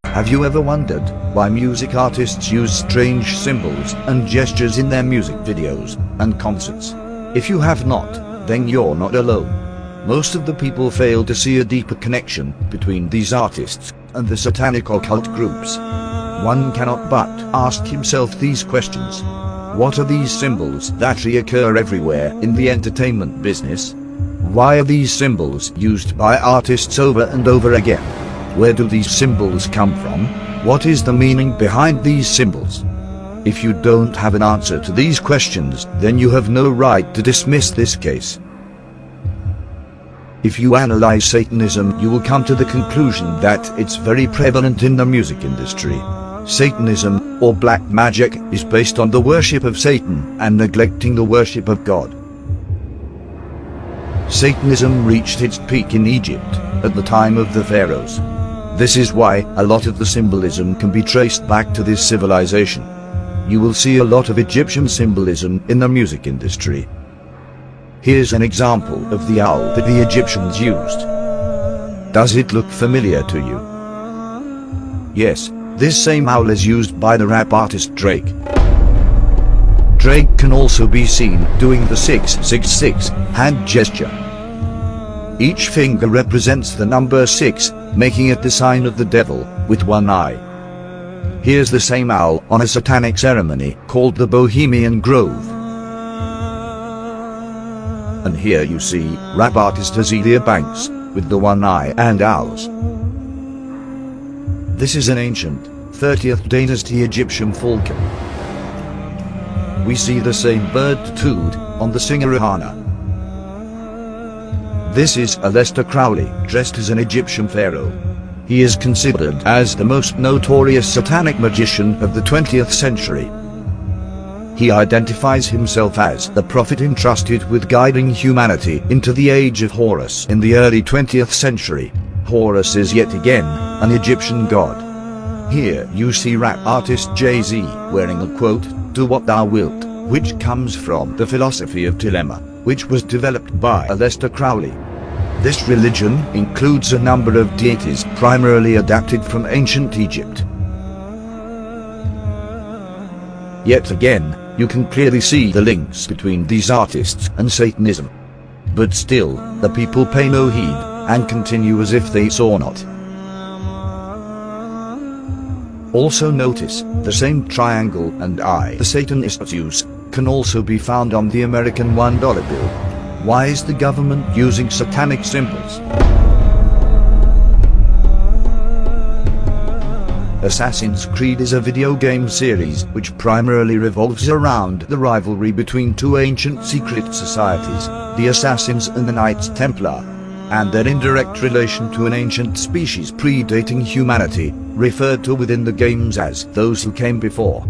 Have you ever wondered why music artists use strange symbols and gestures in their music videos and concerts? If you have not, then you're not alone. Most of the people fail to see a deeper connection between these artists and the satanic occult groups. One cannot but ask himself these questions. What are these symbols that reoccur everywhere in the entertainment business? Why are these symbols used by artists over and over again? Where do these symbols come from? What is the meaning behind these symbols? If you don't have an answer to these questions, then you have no right to dismiss this case. If you analyze Satanism, you will come to the conclusion that it's very prevalent in the music industry. Satanism, or black magic, is based on the worship of Satan and neglecting the worship of God. Satanism reached its peak in Egypt at the time of the pharaohs. This is why a lot of the symbolism can be traced back to this civilization. You will see a lot of Egyptian symbolism in the music industry. Here's an example of the owl that the Egyptians used. Does it look familiar to you? Yes, this same owl is used by the rap artist Drake. Drake can also be seen doing the 666 hand gesture. Each finger represents the number 6, making it the sign of the devil, with one eye. Here's the same owl on a satanic ceremony called the Bohemian Grove. And here you see rap artist Azealia Banks, with the one eye and owls. This is an ancient, 30th dynasty Egyptian falcon. We see the same bird tattooed on the singer Rihanna. This is Aleister Crowley, dressed as an Egyptian pharaoh. He is considered as the most notorious satanic magician of the 20th century. He identifies himself as the prophet entrusted with guiding humanity into the age of Horus in the early 20th century. Horus is yet again an Egyptian god. Here you see rap artist Jay-Z wearing a quote, "Do what thou wilt," which comes from the philosophy of dilemma, which was developed by Aleister Crowley. This religion includes a number of deities primarily adapted from ancient Egypt. Yet again, you can clearly see the links between these artists and Satanism. But still, the people pay no heed, and continue as if they saw not. Also notice, the same triangle and eye the Satanists use can also be found on the American $1 bill. Why is the government using satanic symbols? Assassin's Creed is a video game series which primarily revolves around the rivalry between two ancient secret societies, the Assassins and the Knights Templar, and their indirect relation to an ancient species predating humanity, referred to within the games as those who came before.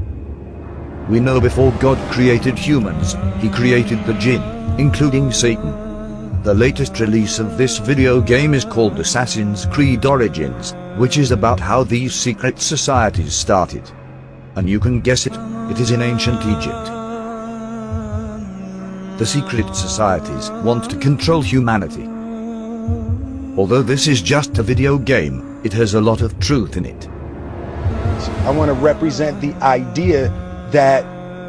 We know before God created humans, he created the jinn, including Satan. The latest release of this video game is called Assassin's Creed Origins, which is about how these secret societies started. And you can guess it, it is in ancient Egypt. The secret societies want to control humanity. Although this is just a video game, it has a lot of truth in it. I want to represent the idea that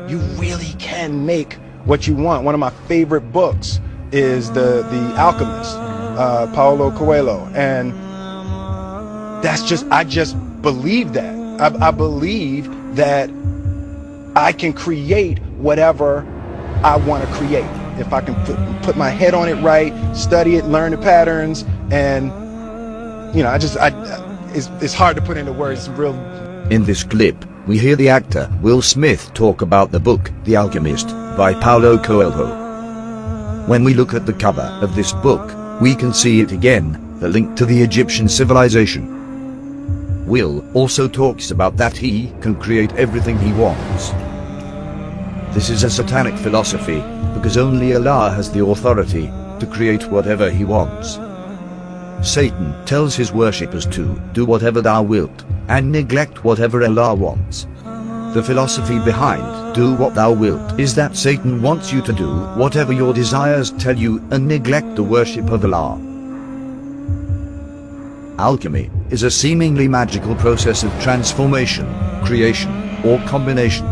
you really can make what you want. One of my favorite books is The Alchemist, Paulo Coelho, and I just believe that. I believe that I can create whatever I want to create. If I can put my head on it right, study it, learn the patterns, and you know, it's hard to put into words. It's real. In this clip, we hear the actor Will Smith talk about the book The Alchemist by Paulo Coelho. When we look at the cover of this book, we can see it again, the link to the Egyptian civilization. Will also talks about that he can create everything he wants. This is a satanic philosophy, because only Allah has the authority to create whatever he wants. Satan tells his worshippers to do whatever thou wilt, and neglect whatever Allah wants. The philosophy behind Do what thou wilt is that Satan wants you to do whatever your desires tell you and neglect the worship of Allah. Alchemy is a seemingly magical process of transformation, creation, or combination.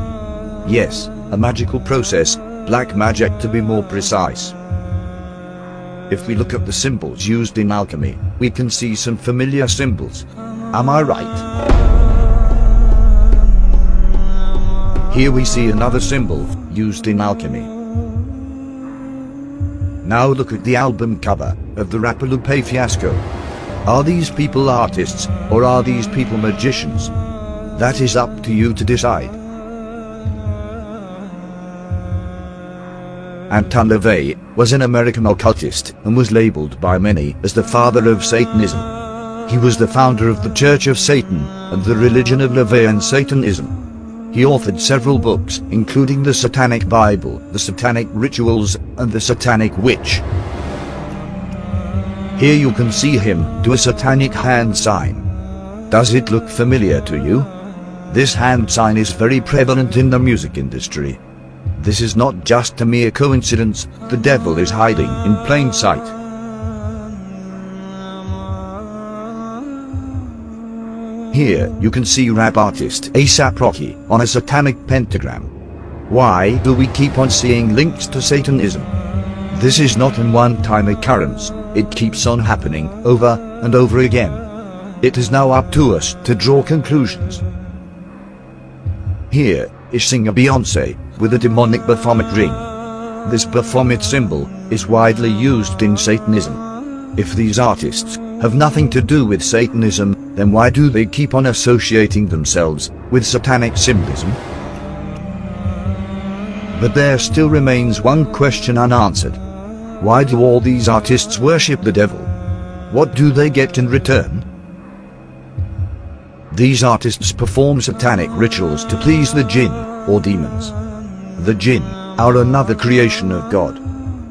Yes, a magical process, black magic to be more precise. If we look at the symbols used in alchemy, we can see some familiar symbols. Am I right? Here we see another symbol used in alchemy. Now look at the album cover of the rapper Lupe Fiasco. Are these people artists, or are these people magicians? That is up to you to decide. Anton LaVey was an American occultist and was labeled by many as the father of Satanism. He was the founder of the Church of Satan and the religion of LaVeyan Satanism. He authored several books, including the Satanic Bible, the Satanic Rituals, and the Satanic Witch. Here you can see him do a satanic hand sign. Does it look familiar to you? This hand sign is very prevalent in the music industry. This is not just a mere coincidence, the devil is hiding in plain sight. Here you can see rap artist A$AP Rocky on a satanic pentagram. Why do we keep on seeing links to Satanism? This is not a one-time occurrence, it keeps on happening over and over again. It is now up to us to draw conclusions. Here is singer Beyonce with a demonic Baphomet ring. This Baphomet symbol is widely used in Satanism. If these artists have nothing to do with Satanism, then why do they keep on associating themselves with satanic symbolism? But there still remains one question unanswered. Why do all these artists worship the devil? What do they get in return? These artists perform satanic rituals to please the jinn, or demons. The jinn are another creation of God.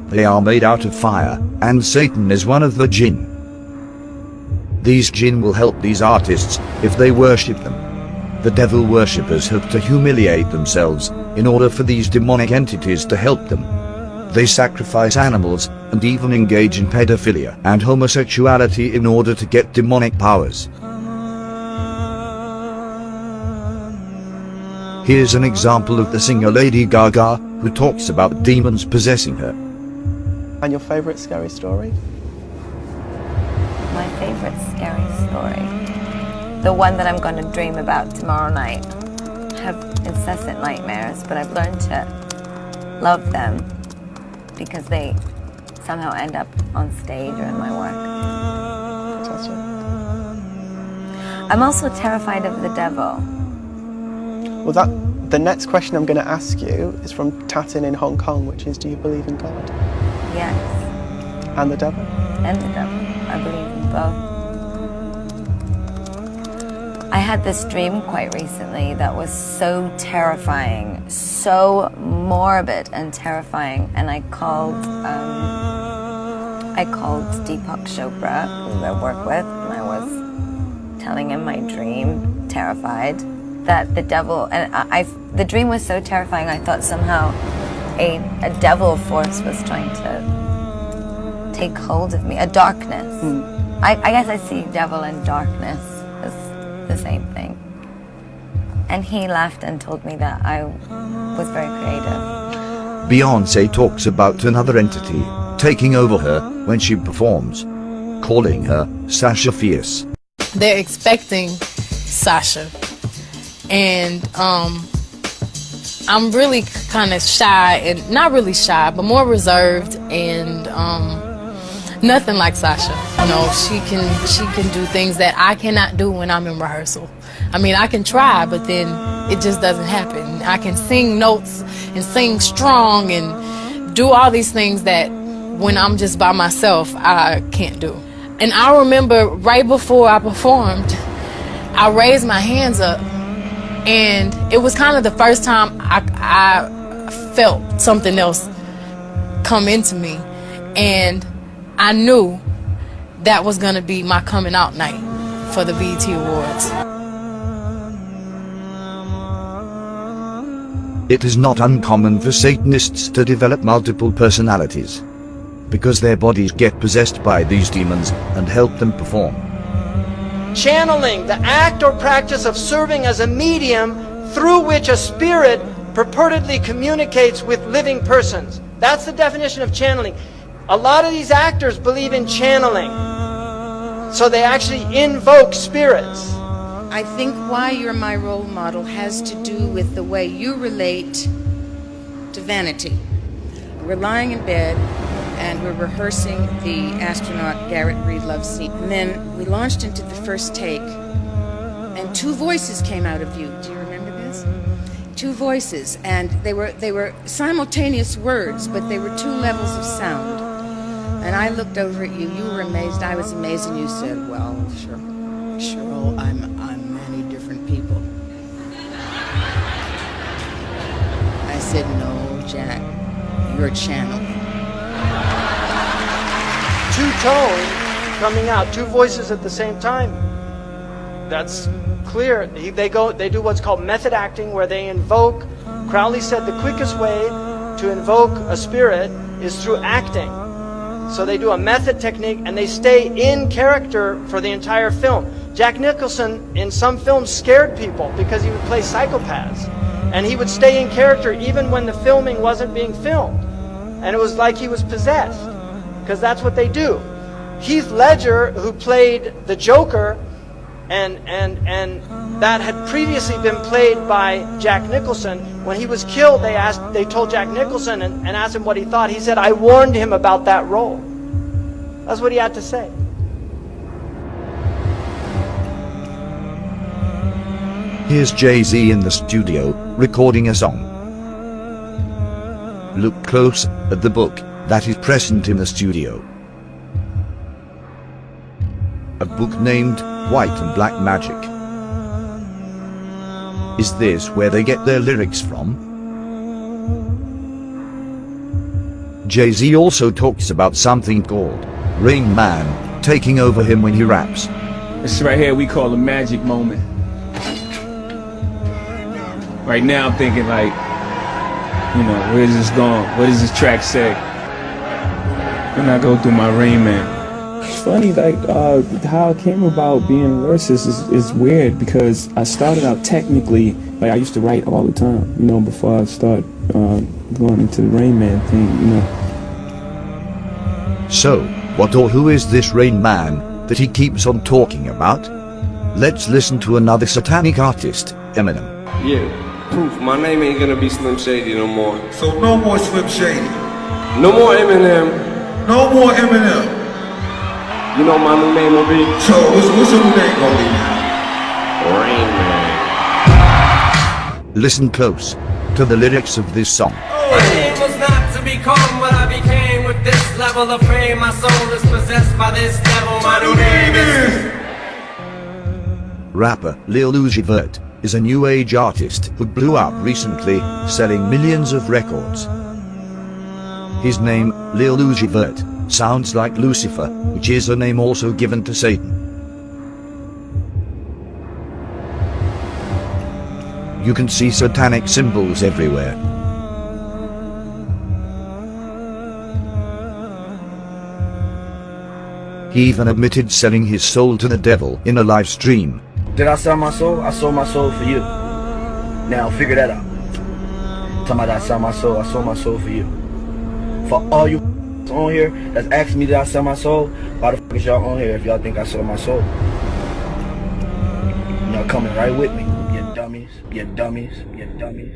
They are made out of fire, and Satan is one of the jinn. These jinn will help these artists if they worship them. The devil worshippers hope to humiliate themselves in order for these demonic entities to help them. They sacrifice animals and even engage in pedophilia and homosexuality in order to get demonic powers. Here's an example of the singer Lady Gaga, who talks about demons possessing her. And your favorite scary story? My favorite scary story? The one that I'm going to dream about tomorrow night. I have incessant nightmares, but I've learned to love them because they somehow end up on stage or in my work. Fantastic. I'm also terrified of the devil. Well, the next question I'm going to ask you is from Tatin in Hong Kong, which is, do you believe in God? Yes. And the devil? And the devil. I believe in both. I had this dream quite recently that was so terrifying, so morbid and terrifying, and I called Deepak Chopra, who I work with, and I was telling him my dream, terrified, that the devil, and the dream was so terrifying, I thought somehow a devil force was trying to take hold of me, a darkness. I guess I see devil and darkness as the same thing. And he laughed and told me that I was very creative. Beyonce talks about another entity taking over her when she performs, calling her Sasha Fierce. They're expecting Sasha. And I'm really kind of shy, and not really shy, but more reserved, and nothing like Sasha. You know, she can do things that I cannot do when I'm in rehearsal. I mean, I can try, but then it just doesn't happen. I can sing notes and sing strong and do all these things that when I'm just by myself, I can't do. And I remember right before I performed, I raised my hands up, and it was kind of the first time I felt something else come into me. And I knew that was going to be my coming out night for the BET Awards. It is not uncommon for Satanists to develop multiple personalities, because their bodies get possessed by these demons and help them perform. Channeling, the act or practice of serving as a medium through which a spirit purportedly communicates with living persons. That's the definition of channeling. A lot of these actors believe in channeling, so they actually invoke spirits. I think why you're my role model has to do with the way you relate to vanity. We're lying in bed and we're rehearsing the astronaut Garrett Reed love scene. And then we launched into the first take and two voices came out of you. Do you remember this? Two voices, and they were simultaneous words, but they were two levels of sound. And I looked over at you, you were amazed, I was amazed, and you said, well, Cheryl, I'm many different people. I said, no, Jack, you're channeling. Two tones coming out, two voices at the same time. That's clear. They do what's called method acting, where they invoke. Crowley said the quickest way to invoke a spirit is through acting. So they do a method technique and they stay in character for the entire film. Jack Nicholson in some films scared people because he would play psychopaths. And he would stay in character even when the filming wasn't being filmed. And it was like he was possessed, because that's what they do. Heath Ledger, who played the Joker, and that had previously been played by Jack Nicholson. When he was killed, they told Jack Nicholson and asked him what he thought. He said, I warned him about that role. That's what he had to say. Here's Jay-Z in the studio, recording a song. Look close at the book that is present in the studio. A book named White and Black Magic. Is this where they get their lyrics from? Jay-Z also talks about something called Rain Man taking over him when he raps. This right here we call a magic moment. Right now I'm thinking like, where is this going? What does this track say? When I go through my Rain Man. It's funny, like how it came about being a lyricist is weird, because I started out technically, like I used to write all the time, before I started going into the Rain Man thing, So, what or who is this Rain Man that he keeps on talking about? Let's listen to another satanic artist, Eminem. Yeah, proof. My name ain't gonna be Slim Shady no more. So no more Slim Shady. No more Eminem. No more Eminem. You know my new name will be? So what's your new name gonna be now? Rain Man. Listen close to the lyrics of this song. My aim was not to become what I became. With this level of fame, my soul is possessed by this devil. My new name is... Rapper Lil Uzi Vert is a new age artist who blew up recently, selling millions of records. His name, Lil Uzi Vert, sounds like Lucifer, which is a name also given to Satan. You can see satanic symbols everywhere. He even admitted selling his soul to the devil in a live stream. Did I sell my soul? I sold my soul for you. Now figure that out. Talking about I sold my soul for you. For all you on here that's asking me did I sell my soul, why the fuck is y'all on here if y'all think I sold my soul? Y'all coming right with me, you dummies, you dummies, you dummies.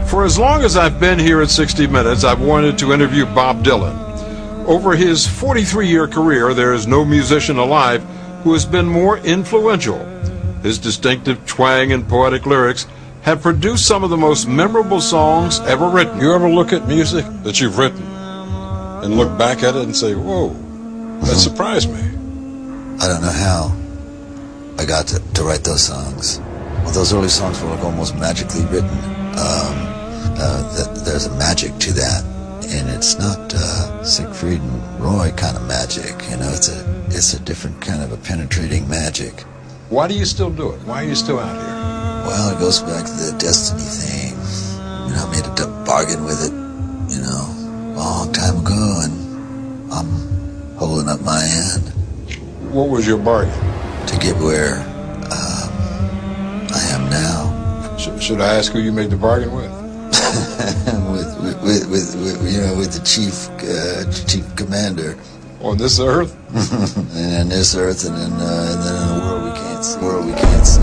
For as long as I've been here at 60 Minutes, I've wanted to interview Bob Dylan. Over his 43-year career, there is no musician alive who has been more influential. His distinctive twang and poetic lyrics have produced some of the most memorable songs ever written. You ever look at music that you've written and look back at it and say, whoa, that surprised me? I don't know how I got to write those songs. Well, those early songs were like almost magically written. There's a magic to that, and it's not Siegfried and Roy kind of magic. It's a different kind of a penetrating magic. Why do you still do it? Why are you still out here? Well, it goes back to the destiny thing. You know, I made a bargain with it, you know, a long time ago, and I'm holding up my end. What was your bargain? To get where I am now. Should I ask who you made the bargain with? with the chief commander. On this earth? And on this earth, and then in a world we can't see.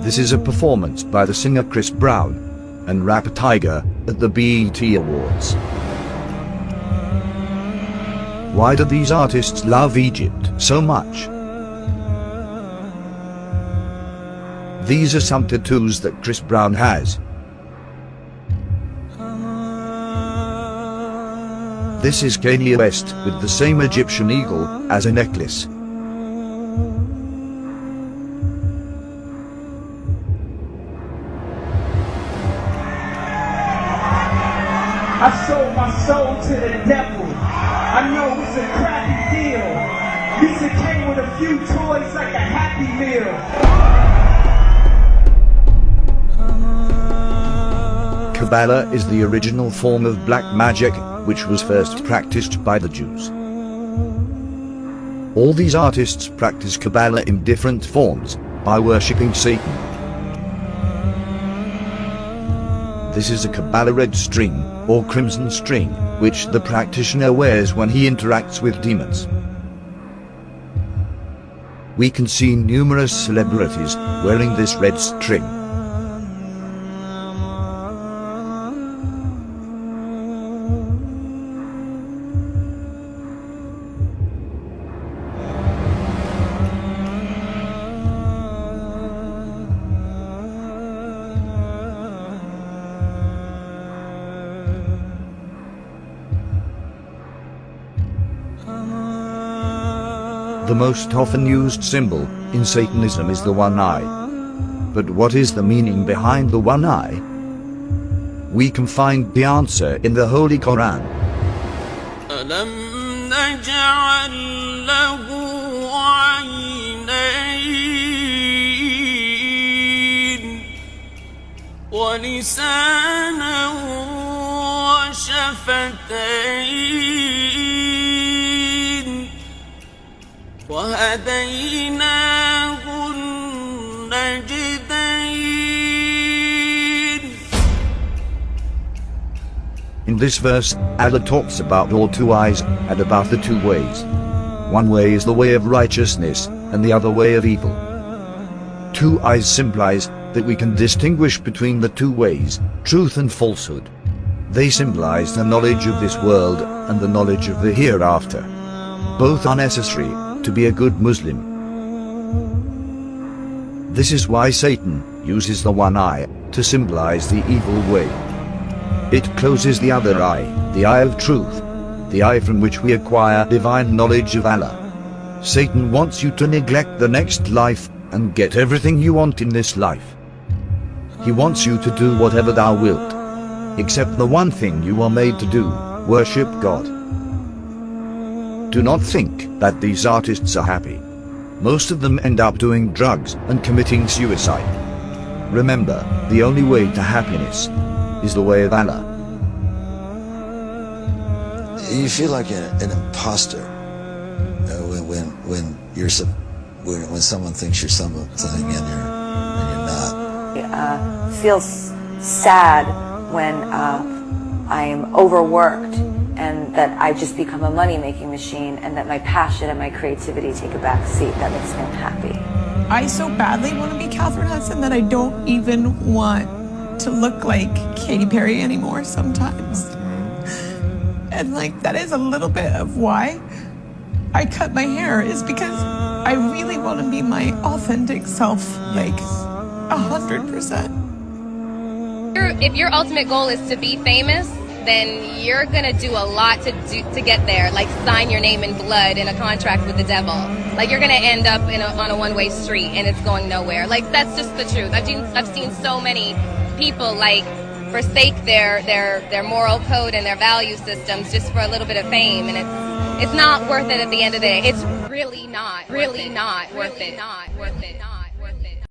This is a performance by the singer Chris Brown and rapper Tiger at the BET Awards. Why do these artists love Egypt so much? These are some tattoos that Chris Brown has. This is Kanye West with the same Egyptian eagle as a necklace. I sold my soul to the devil. I know it's a crappy deal. Lisa came with a few toys like a Happy Meal. Kabbalah is the original form of black magic, which was first practiced by the Jews. All these artists practice Kabbalah in different forms, by worshipping Satan. This is a Kabbalah red string, or crimson string, which the practitioner wears when he interacts with demons. We can see numerous celebrities wearing this red string. The most often used symbol in Satanism is the one eye. But what is the meaning behind the one eye? We can find the answer in the Holy Quran. وهديناه النجدين. In this verse, Allah talks about all two eyes and about the two ways. One way is the way of righteousness, and the other way of evil. Two eyes symbolize that we can distinguish between the two ways, truth and falsehood. They symbolize the knowledge of this world and the knowledge of the hereafter. Both are necessary to be a good Muslim. This is why Satan uses the one eye to symbolize the evil way. It closes the other eye, the eye of truth, the eye from which we acquire divine knowledge of Allah. Satan wants you to neglect the next life and get everything you want in this life. He wants you to do whatever thou wilt, except the one thing you are made to do, worship God. Do not think that these artists are happy. Most of them end up doing drugs and committing suicide. Remember, the only way to happiness is the way of Allah. You feel like an imposter when someone thinks you're something and you're not. I feel sad when I'm overworked and that I just become a money-making machine and that my passion and my creativity take a back seat. That makes me unhappy. I so badly want to be Catherine Hudson that I don't even want to look like Katy Perry anymore sometimes. And that is a little bit of why I cut my hair, is because I really want to be my authentic self, 100%. If your ultimate goal is to be famous, then you're gonna do a lot to get there, like sign your name in blood in a contract with the devil. You're gonna end up on a one-way street and it's going nowhere. That's just the truth. I've seen so many people forsake their moral code and their value systems just for a little bit of fame, and It's not worth it at the end of the day. It's really not worth it. Not worth it. Not worth it.